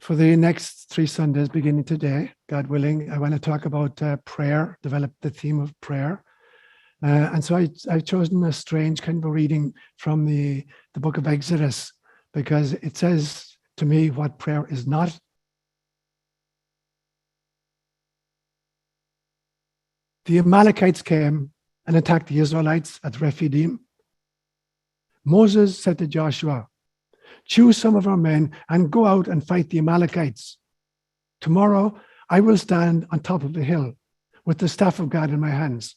For the next 3 Sundays, beginning today, God willing, I want to talk about prayer, develop the theme of prayer. And so I've chosen a strange kind of a reading from the book of Exodus, because it says to me what prayer is not. The Amalekites came and attacked the Israelites at Rephidim. Moses said to Joshua, "Choose some of our men and go out and fight the Amalekites. Tomorrow I will stand on top of the hill with the staff of God in my hands."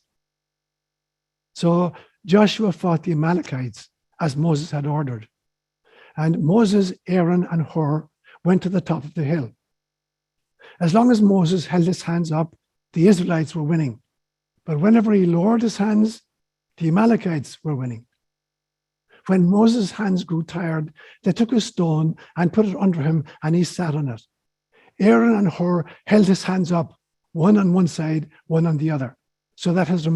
So Joshua fought the Amalekites as Moses had ordered. And Moses, Aaron, and Hur went to the top of the hill. As long as Moses held his hands up, the Israelites were winning. But whenever he lowered his hands, the Amalekites were winning. When Moses' hands grew tired, they took a stone and put it under him, and he sat on it. Aaron and Hur held his hands up, one on one side, one on the other, so that his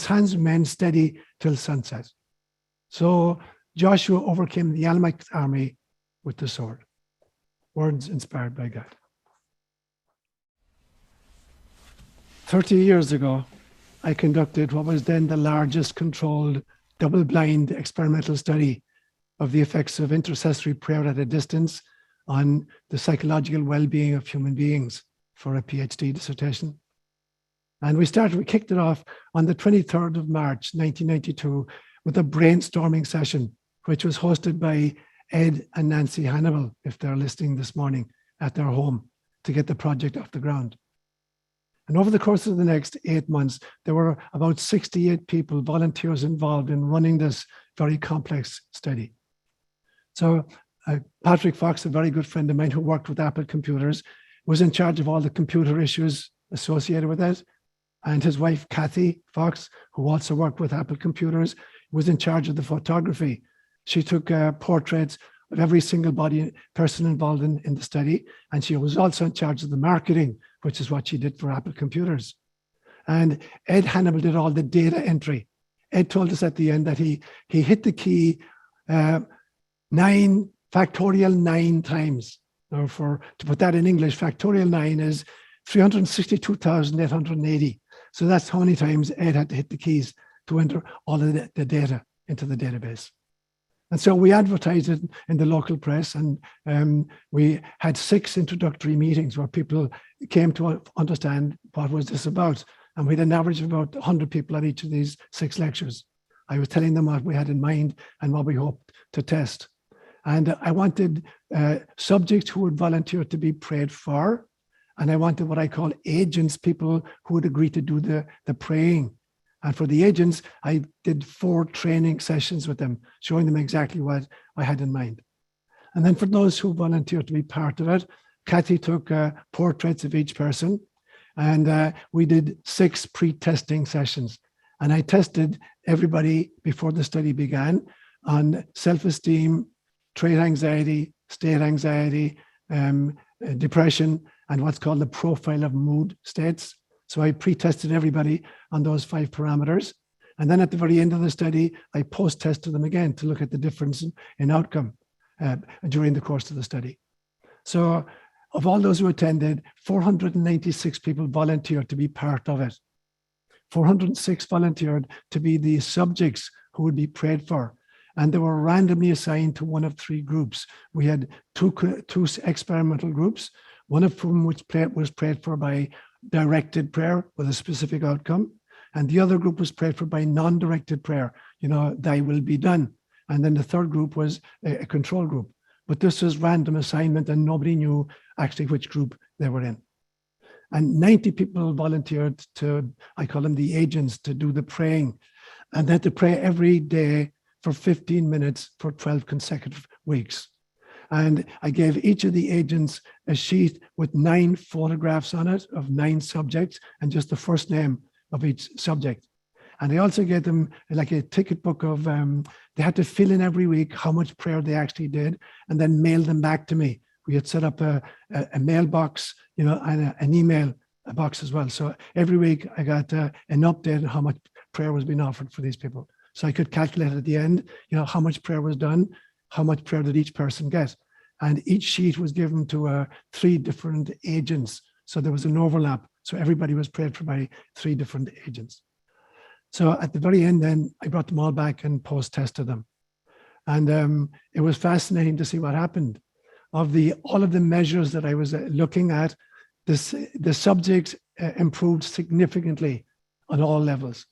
hands remained steady till sunset. So Joshua overcame the Amalek army with the sword. Words inspired by God. 30 years ago, I conducted what was then the largest controlled double-blind experimental study of the effects of intercessory prayer at a distance on the psychological well-being of human beings for a PhD dissertation. And we kicked it off on the 23rd of March, 1992, with a brainstorming session, which was hosted by Ed and Nancy Hannibal, if they're listening this morning, at their home to get the project off the ground. And over the course of the next 8 months, there were about 68 people, volunteers involved in running this very complex study. So Patrick Fox, a very good friend of mine who worked with Apple computers, was in charge of all the computer issues associated with it. And his wife, Kathy Fox, who also worked with Apple computers, was in charge of the photography. She took portraits of every single person involved in the study. And she was also in charge of the marketing, which is what she did for Apple computers. And Ed Hannibal did all the data entry. Ed told us at the end that he hit the key 9 times. Now to put that in English, factorial 9 is 362,880. So that's how many times Ed had to hit the keys to enter all of the data into the database. And so we advertised it in the local press, and we had 6 introductory meetings where people came to understand what was this about. And we had an average of about 100 people at each of these 6 lectures. I was telling them what we had in mind and what we hoped to test. And I wanted subjects who would volunteer to be prayed for. And I wanted what I call agents, people who would agree to do the praying. And for the agents, I did 4 training sessions with them, showing them exactly what I had in mind. And then for those who volunteered to be part of it, Kathy took portraits of each person, and we did 6 pre-testing sessions. And I tested everybody before the study began on self-esteem, trait anxiety, state anxiety, depression, and what's called the profile of mood states. So I pre-tested everybody on those 5 parameters. And then at the very end of the study, I post-tested them again to look at the difference in outcome during the course of the study. So of all those who attended, 496 people volunteered to be part of it. 406 volunteered to be the subjects who would be prayed for. And they were randomly assigned to one of 3 groups. We had two experimental groups, one of whom was prayed for by directed prayer with a specific outcome. And the other group was prayed for by non-directed prayer, thy will be done. And then the third group was a control group. But this was random assignment, and nobody knew actually which group they were in. And 90 people volunteered to, I call them the agents, to do the praying. And they had to pray every day for 15 minutes for 12 consecutive weeks. And I gave each of the agents a sheet with 9 photographs on it of 9 subjects and just the first name of each subject. And I also gave them like a ticket book of, they had to fill in every week how much prayer they actually did and then mail them back to me. We had set up a mailbox, and an email box as well. So every week I got an update on how much prayer was being offered for these people. So I could calculate at the end, how much prayer was done, how much prayer did each person get. and each sheet was given to 3 different agents. So there was an overlap. So everybody was prayed for by 3 different agents. So at the very end, then I brought them all back and post-tested them. And it was fascinating to see what happened. Of all of the measures that I was looking at, the subjects improved significantly on all levels.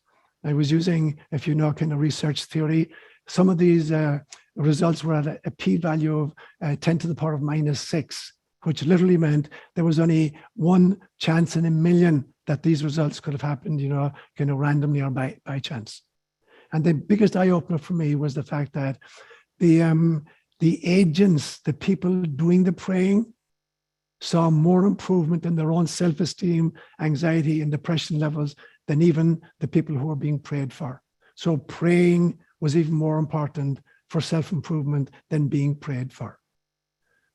I was using, if you know, kind of research theory. Some of these results were at a p-value of 10 to the power of -6, which literally meant there was only 1 chance in a million that these results could have happened, you know, kind of randomly or by chance. And the biggest eye-opener for me was the fact that the agents, the people doing the praying, saw more improvement in their own self-esteem, anxiety, and depression levels than even the people who were being prayed for. So praying was even more important for self-improvement than being prayed for.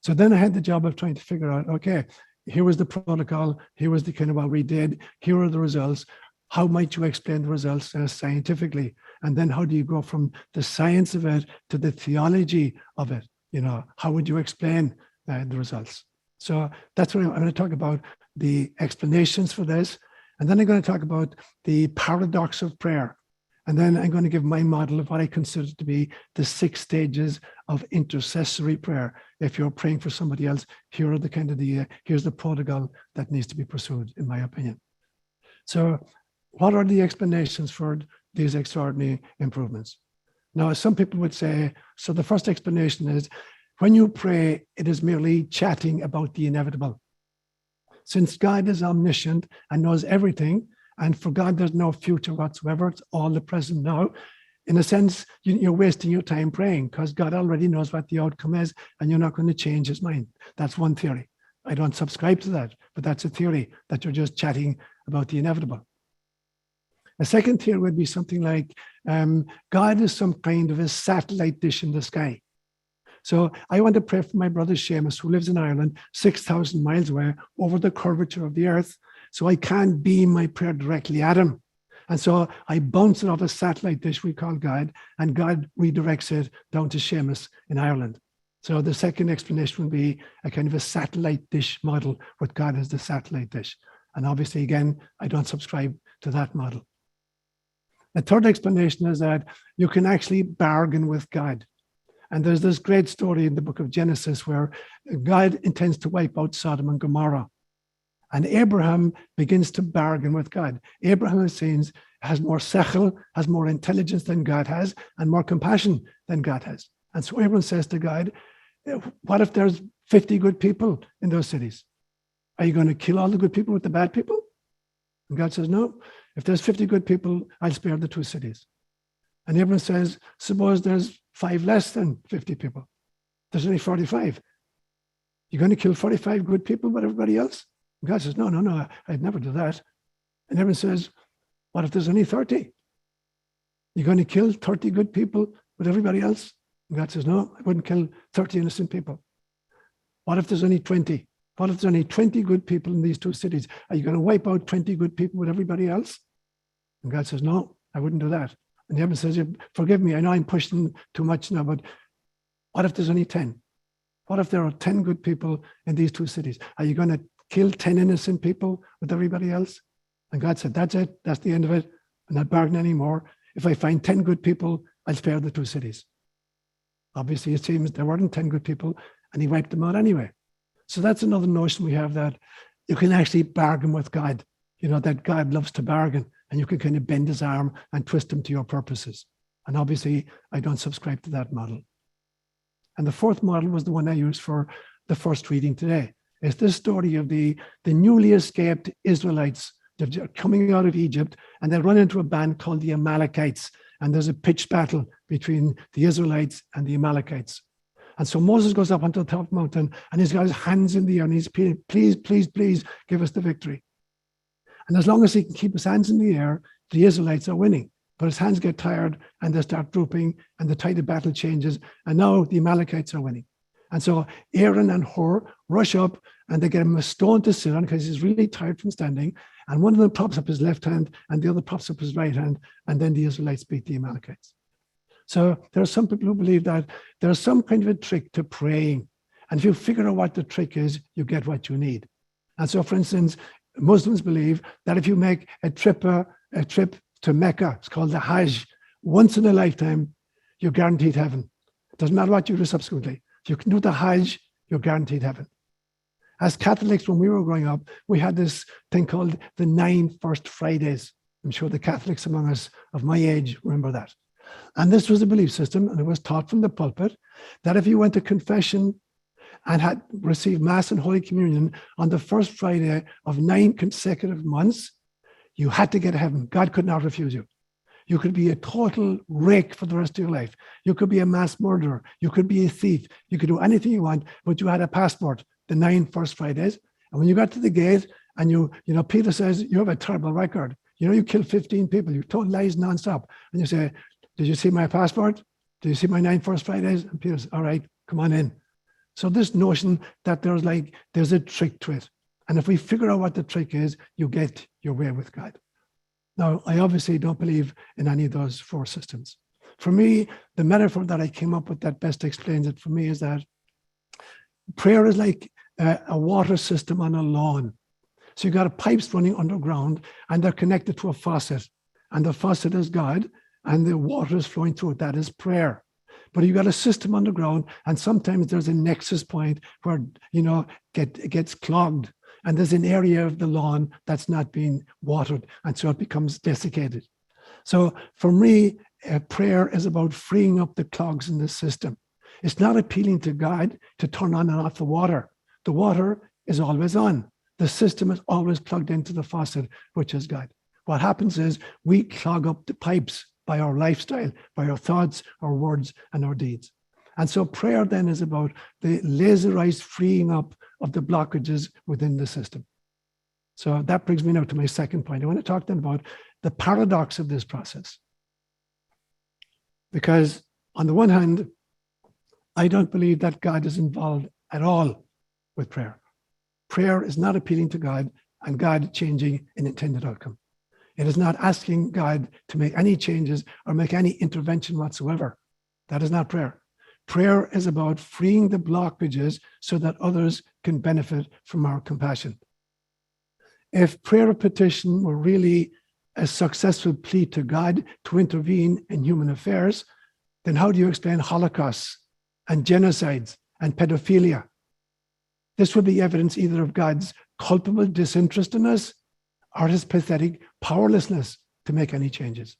So then I had the job of trying to figure out, okay, here was the protocol, here was the kind of what we did, here are the results. How might you explain the results scientifically? And then how do you go from the science of it to the theology of it? You know, how would you explain the results? So that's what I'm going to talk about, the explanations for this. And then I'm going to talk about the paradox of prayer. And then I'm going to give my model of what I consider to be the 6 stages of intercessory prayer. If you're praying for somebody else, here are the kind of here's the protocol that needs to be pursued, in my opinion. So what are the explanations for these extraordinary improvements? Now, some people would say, so the first explanation is, when you pray, it is merely chatting about the inevitable. Since God is omniscient and knows everything, and for God, there's no future whatsoever, it's all the present now. In a sense, you're wasting your time praying because God already knows what the outcome is and you're not going to change his mind. That's one theory. I don't subscribe to that, but that's a theory that you're just chatting about the inevitable. A second theory would be something like God is some kind of a satellite dish in the sky. So I want to pray for my brother Seamus, who lives in Ireland, 6,000 miles away, over the curvature of the earth. So I can't beam my prayer directly at him. And so I bounce it off a satellite dish we call God, and God redirects it down to Seamus in Ireland. So the second explanation would be a kind of a satellite dish model with God as the satellite dish. And obviously, again, I don't subscribe to that model. The third explanation is that you can actually bargain with God. And there's this great story in the book of Genesis where God intends to wipe out Sodom and Gomorrah. And Abraham begins to bargain with God. Abraham, it seems, has more sechel, has more intelligence than God has, and more compassion than God has. And so Abraham says to God, what if there's 50 good people in those cities? Are you going to kill all the good people with the bad people? And God says, no. If there's 50 good people, I'll spare the 2 cities. And Abraham says, suppose there's 5 less than 50 people. There's only 45. You're going to kill 45 good people with everybody else? And God says, no, I'd never do that. And Abraham says, what if there's only 30? You're going to kill 30 good people with everybody else? And God says, no, I wouldn't kill 30 innocent people. What if there's only 20? What if there's only 20 good people in these 2 cities? Are you going to wipe out 20 good people with everybody else? And God says, no, I wouldn't do that. And Abraham says, forgive me, I know I'm pushing too much now, but what if there's only 10? What if there are 10 good people in these 2 cities? Are you going to kill 10 innocent people with everybody else? And God said, that's it. That's the end of it. I'm not bargaining anymore. If I find 10 good people, I'll spare the 2 cities. Obviously, it seems there weren't 10 good people, and he wiped them out anyway. So that's another notion we have, that you can actually bargain with God. You know, that God loves to bargain, and you can kind of bend his arm and twist him to your purposes. And obviously, I don't subscribe to that model. And the fourth model was the one I used for the first reading today. It's this story of the newly escaped Israelites. They're coming out of Egypt, and they run into a band called the Amalekites. And there's a pitched battle between the Israelites and the Amalekites. And so Moses goes up onto the top of the mountain, and he's got his hands in the air, and he's please, please, please give us the victory. And as long as he can keep his hands in the air, the Israelites are winning. But his hands get tired, and they start drooping, and the tide of battle changes, and now the Amalekites are winning. And so Aaron and Hur rush up, and they get him a stone to sit on because he's really tired from standing. And one of them props up his left hand, and the other props up his right hand, and then the Israelites beat the Amalekites. So there are some people who believe that there's some kind of a trick to praying. And if you figure out what the trick is, you get what you need. And so, for instance, Muslims believe that if you make a trip to Mecca, it's called the Hajj, once in a lifetime, you're guaranteed heaven. It doesn't matter what you do subsequently. If you can do the Hajj, you're guaranteed heaven. As Catholics, when we were growing up, we had this thing called the 9 First Fridays. I'm sure the Catholics among us of my age remember that. And this was a belief system, and it was taught from the pulpit, that if you went to confession and had received Mass and Holy Communion on the first Friday of 9 consecutive months, you had to get to heaven. God could not refuse you. You could be a total rake for the rest of your life. You could be a mass murderer. You could be a thief. You could do anything you want, but you had a passport, the 9 First Fridays. And when you got to the gate and you know, Peter says, you have a terrible record. You know, you killed 15 people. You told lies nonstop. And you say, did you see my passport? Did you see my 9 First Fridays? And Peter says, all right, come on in. So this notion that there's a trick to it. And if we figure out what the trick is, you get your way with God. Now, I obviously don't believe in any of those 4 systems. For me, the metaphor that I came up with that best explains it for me is that prayer is like a water system on a lawn. So you've got pipes running underground and they're connected to a faucet. And the faucet is God and the water is flowing through it. That is prayer. But you've got a system underground and sometimes there's a nexus point where, you know, it gets clogged. And there's an area of the lawn that's not being watered, and so it becomes desiccated. So for me, prayer is about freeing up the clogs in the system. It's not appealing to God to turn on and off the water. The water is always on. The system is always plugged into the faucet, which is God. What happens is we clog up the pipes by our lifestyle, by our thoughts, our words, and our deeds. And so prayer then is about the laserized freeing up of the blockages within the system. So that brings me now to my second point. I want to talk then about the paradox of this process. Because on the one hand, I don't believe that God is involved at all with prayer. Prayer is not appealing to God and God changing an intended outcome. It is not asking God to make any changes or make any intervention whatsoever. That is not prayer. Prayer is about freeing the blockages so that others can benefit from our compassion. If prayer of petition were really a successful plea to God to intervene in human affairs, then how do you explain holocausts and genocides and pedophilia? This would be evidence either of God's culpable disinterest in us or his pathetic powerlessness to make any changes.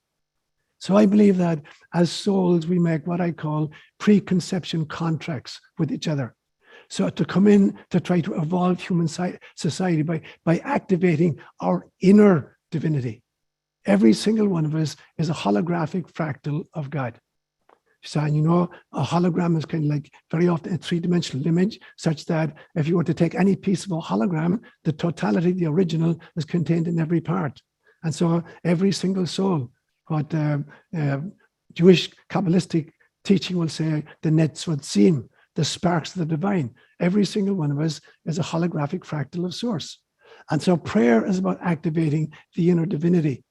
So I believe that as souls, we make what I call preconception contracts with each other. So to come in to try to evolve human society by activating our inner divinity. Every single one of us is a holographic fractal of God. So, you know, a hologram is kind of like very often a 3-dimensional image, such that if you were to take any piece of a hologram, the totality, the original, is contained in every part. And so every single soul, what Jewish Kabbalistic teaching will say, the netzvotzim, the sparks of the divine. Every single one of us is a holographic fractal of source. And so prayer is about activating the inner divinity.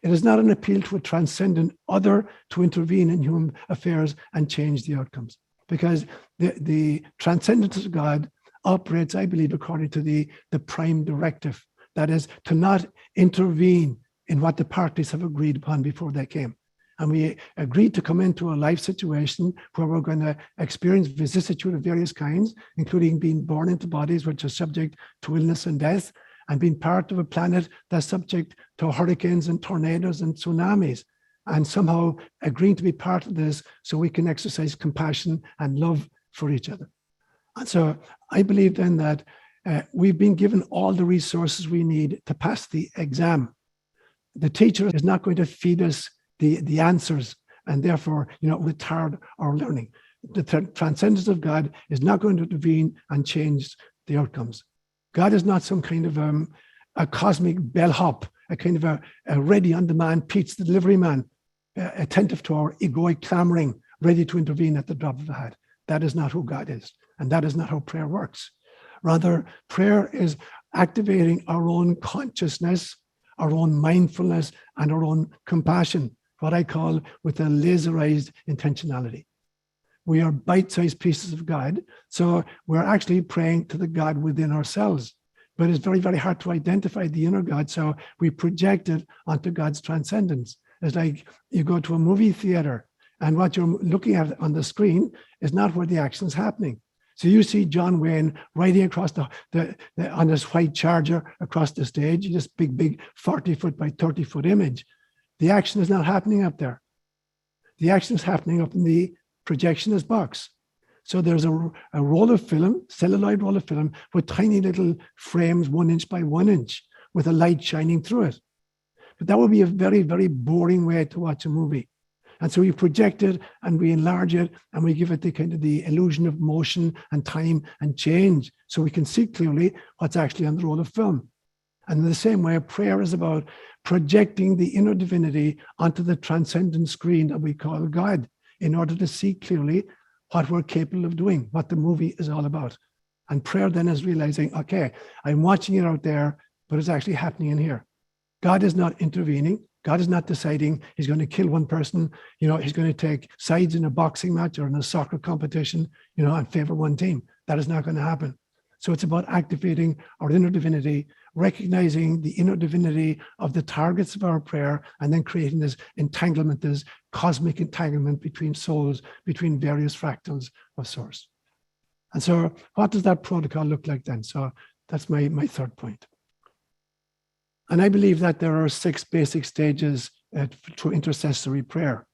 It is not an appeal to a transcendent other to intervene in human affairs and change the outcomes. Because the transcendence of God operates, I believe, according to the prime directive. That is, to not intervene in what the parties have agreed upon before they came. And we agreed to come into a life situation where we're going to experience vicissitude of various kinds, including being born into bodies which are subject to illness and death, and being part of a planet that's subject to hurricanes and tornadoes and tsunamis, and somehow agreeing to be part of this so we can exercise compassion and love for each other. And so I believe then that we've been given all the resources we need to pass the exam. The teacher is not going to feed us the answers and therefore, you know, retard our learning. The transcendence of God is not going to intervene and change the outcomes. God is not some kind of a cosmic bellhop, a kind of a ready on-demand pizza delivery man, attentive to our egoic clamoring, ready to intervene at the drop of a hat. That is not who God is, and that is not how prayer works. Rather, prayer is activating our own consciousness, our own mindfulness, and our own compassion, what I call with a laserized intentionality. we are bite-sized pieces of God. So we're actually praying to the God within ourselves. But it's very, very hard to identify the inner God. So we project it onto God's transcendence. It's like you go to a movie theater and what you're looking at on the screen is not where the action is happening. So you see John Wayne riding across on his white charger across the stage, this big 40-foot by 30-foot image. The action is not happening up there. The action is happening up in the projectionist box. So there's a roll of film, celluloid roll of film, with tiny little frames 1 inch by 1 inch with a light shining through it. But that would be a very, very boring way to watch a movie. And so we project it and we enlarge it and we give it the kind of the illusion of motion and time and change so we can see clearly what's actually on the roll of film. And in the same way, prayer is about projecting the inner divinity onto the transcendent screen that we call God in order to see clearly what we're capable of doing, what the movie is all about. And prayer then is realizing, okay, I'm watching it out there, but it's actually happening in here. God is not intervening. God is not deciding he's going to kill one person. He's going to take sides in a boxing match or in a soccer competition, and favor one team. That is not going to happen. So it's about activating our inner divinity, recognizing the inner divinity of the targets of our prayer, and then creating this entanglement, this cosmic entanglement between souls, between various fractals of source. And so what does that protocol look like then? So that's my third point. And I believe that there are 6 basic stages to intercessory prayer.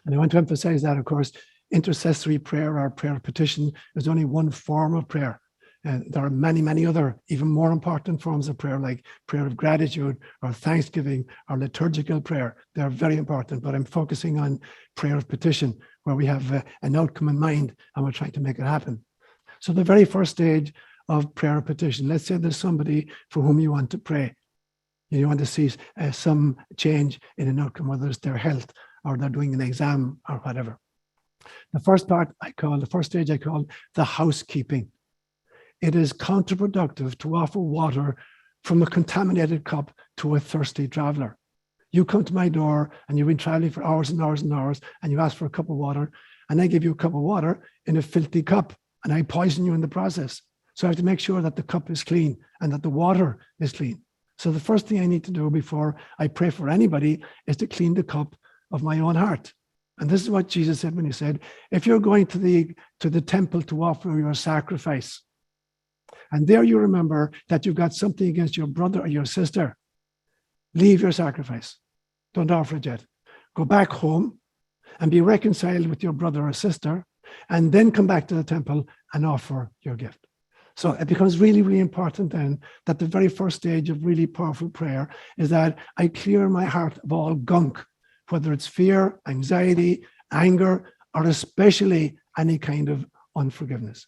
And I want to emphasize that, of course, intercessory prayer or prayer petition is only one form of prayer. And there are many, many other even more important forms of prayer, like prayer of gratitude or thanksgiving or liturgical prayer. They're very important, but I'm focusing on prayer of petition, where we have an outcome in mind and we're trying to make it happen. So the very first stage of prayer of petition, let's say there's somebody for whom you want to pray. You want to see some change in an outcome, whether it's their health or they're doing an exam or whatever. The first stage I call the housekeeping. It is counterproductive to offer water from a contaminated cup to a thirsty traveler. You come to my door and you've been traveling for hours and hours and hours and you ask for a cup of water and I give you a cup of water in a filthy cup and I poison you in the process. So I have to make sure that the cup is clean and that the water is clean. So the first thing I need to do before I pray for anybody is to clean the cup of my own heart. And this is what Jesus said when he said, if you're going to the temple to offer your sacrifice, and there you remember that you've got something against your brother or your sister, leave your sacrifice. Don't offer it yet. Go back home and be reconciled with your brother or sister, and then come back to the temple and offer your gift. So it becomes really, really important then that the very first stage of really powerful prayer is that I clear my heart of all gunk, whether it's fear, anxiety, anger, or especially any kind of unforgiveness.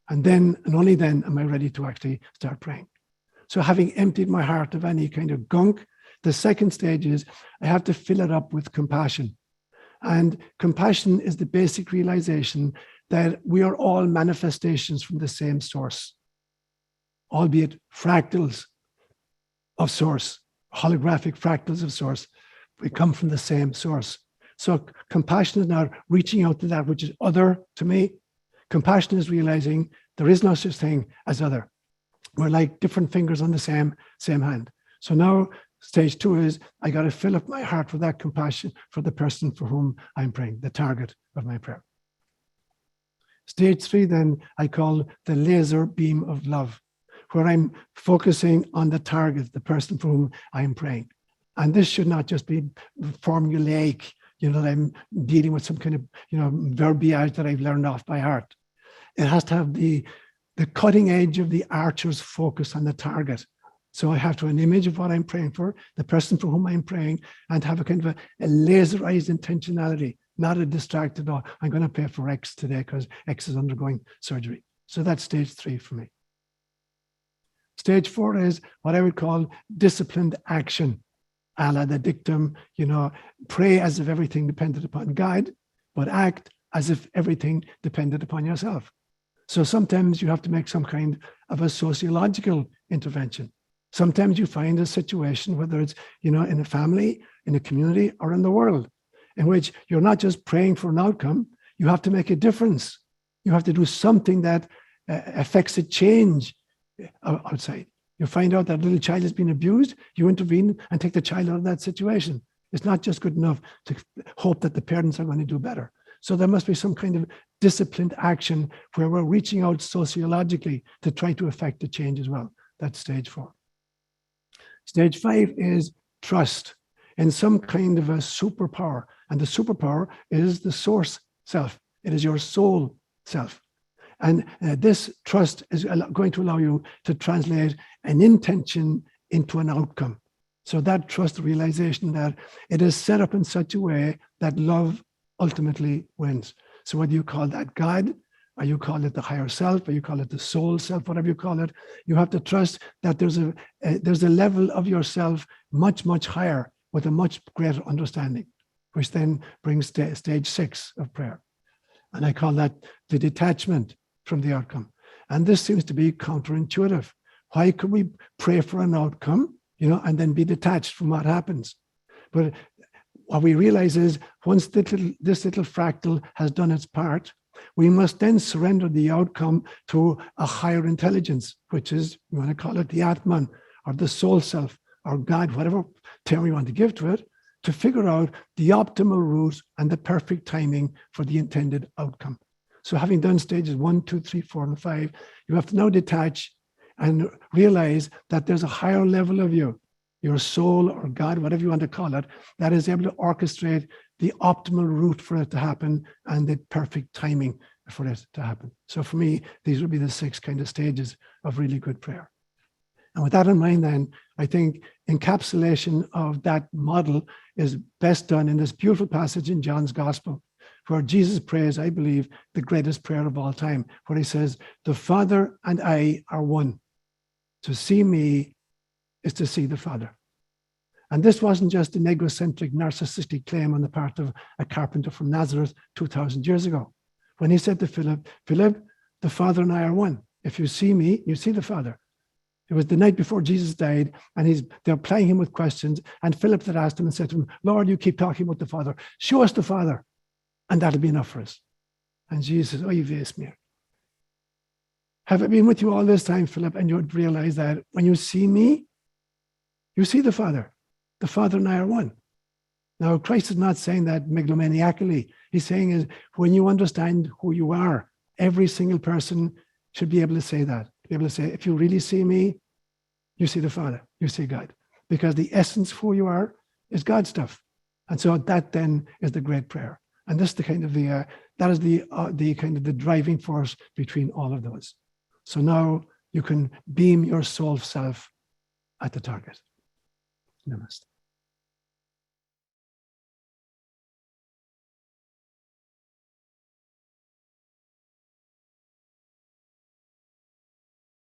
And then, and only then, am I ready to actually start praying. So having emptied my heart of any kind of gunk, the second stage is I have to fill it up with compassion. And compassion is the basic realization that we are all manifestations from the same source, albeit fractals of source, holographic fractals of source. We come from the same source. So compassion is not reaching out to that which is other to me. Compassion is realizing there is no such thing as other. We're like different fingers on the same hand. So now stage 2 is I got to fill up my heart with that compassion for the person for whom I'm praying, the target of my prayer. Stage 3 then I call the laser beam of love, where I'm focusing on the target, the person for whom I'm praying. And this should not just be formulaic, that I'm dealing with some kind of, verbiage that I've learned off by heart. It has to have the cutting edge of the archer's focus on the target. So I have to have an image of what I'm praying for, the person for whom I'm praying, and have a kind of a laserized intentionality, not a distracted, I'm going to pray for X today because X is undergoing surgery. So that's stage 3 for me. Stage 4 is what I would call disciplined action, a la the dictum, pray as if everything depended upon God, but act as if everything depended upon yourself. So sometimes you have to make some kind of a sociological intervention. Sometimes you find a situation, whether it's, in a family, in a community, or in the world, in which you're not just praying for an outcome, You have to make a difference. You have to do something that affects a change outside. You find out that a little child has been abused, you intervene and take the child out of that situation. It's not just good enough to hope that the parents are going to do better. So there must be some kind of disciplined action where we're reaching out sociologically to try to affect the change as well. That's stage 4. Stage 5 is trust in some kind of a superpower. And the superpower is the source self. It is your soul self. And this trust is going to allow you to translate an intention into an outcome. So that trust realization that it is set up in such a way that love ultimately wins. So whether you call that God, or you call it the higher self, or you call it the soul self, whatever you call it, you have to trust that there's a level of yourself much, much higher with a much greater understanding, which then brings stage 6 of prayer. And I call that the detachment from the outcome. And this seems to be counterintuitive. Why could we pray for an outcome, and then be detached from what happens? But what we realize is once this little fractal has done its part, we must then surrender the outcome to a higher intelligence, which is, you want to call it the Atman, or the soul self, or God, whatever term you want to give to it, to figure out the optimal route and the perfect timing for the intended outcome. So having done stages 1, 2, 3, 4, and 5, you have to now detach and realize that there's a higher level of you, your soul or God, whatever you want to call it, that is able to orchestrate the optimal route for it to happen and the perfect timing for it to happen. So for me, these would be the 6 kind of stages of really good prayer. And with that in mind, then, I think encapsulation of that model is best done in this beautiful passage in John's Gospel, where Jesus prays, I believe, the greatest prayer of all time, where he says, "The Father and I are one. To see me is to see the Father." And this wasn't just an egocentric, narcissistic claim on the part of a carpenter from Nazareth 2,000 years ago. When he said to Philip, "Philip, the Father and I are one. If you see me, you see the Father." It was the night before Jesus died, and they're plying him with questions. And Philip had asked him and said to him, "Lord, you keep talking about the Father. Show us the Father, and that'll be enough for us." And Jesus says, "Oh, you've asked me. Have I been with you all this time, Philip?" And you would realize that when you see me, you see the Father. The Father and I are one. Now, Christ is not saying that megalomaniacally. He's saying is when you understand who you are, every single person should be able to say that. Be able to say, if you really see me, you see the Father, you see God. Because the essence of who you are is God stuff. And so that then is the great prayer. And this is the kind of the kind of the driving force between all of those. So now you can beam your soul self at the target. Namaste.